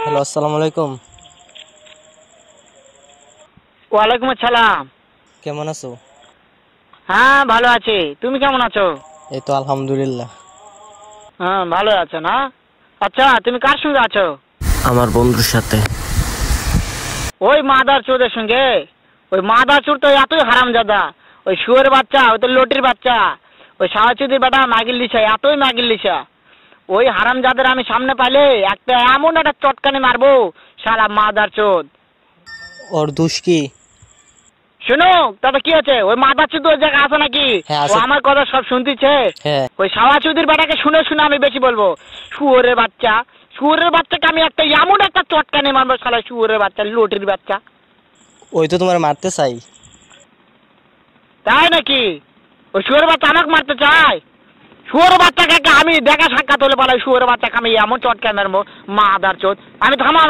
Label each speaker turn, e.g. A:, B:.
A: Hello, আসসালামু আলাইকুম।
B: ওয়ালাইকুম আসসালাম।
A: কেমন আছো?
B: হ্যাঁ, ভালো আছি। তুমি কেমন আছো?
A: এই তো আলহামদুলিল্লাহ।
B: হ্যাঁ, ভালো আছো না? আচ্ছা, তুমি কার সঙ্গে আছো?
A: আমার বন্ধুর সাথে।
B: ওই মাদার চোদের সঙ্গে? ওই মাদার চোর তো এতই হারামজাদা। ওই শুয়োরের বাচ্চা, ওই তো লটির বাচ্চা, ওই সাওয়াচুদির বেটা মাগিল লিসা, এতই মাগিল লিসা। ওই হারামজাদের আমি সামনে পাইলে একটা এমন একটা চটকানি মারবো, শালা মাদার চোদ।
A: ওর দোষ কি?
B: শোনো, তাতে কি আছে? ওই মাদার চোদ ওই জায়গায় আছে নাকি?
A: হ্যাঁ,
B: ও
A: আছে।
B: আমার কথা সব শুনতেছে।
A: হ্যাঁ।
B: ওই সাওয়াচুদির বেটাকে শুনে শুনে আমি বেশি বলবো। শুয়োরের বাচ্চা, শুয়োরের বাচ্চাকে আমি একটা এমন একটা চটকানি মারবো, শালা শুয়োরের বাচ্চা, লটির বাচ্চা।
A: ওই তো তোমার মারতে চাই।
B: তাই নাকি? ওই শুয়োরের বাচ্চা আমাকে মারতে চায়? শুয়োরের বাচ্চাকে আমি দেখা সাক্ষাৎ হলে বলে শুয়োরের বাচ্চাকে আমি এমন চটকানি মারবো, মাদার চোদ। আমি থামা।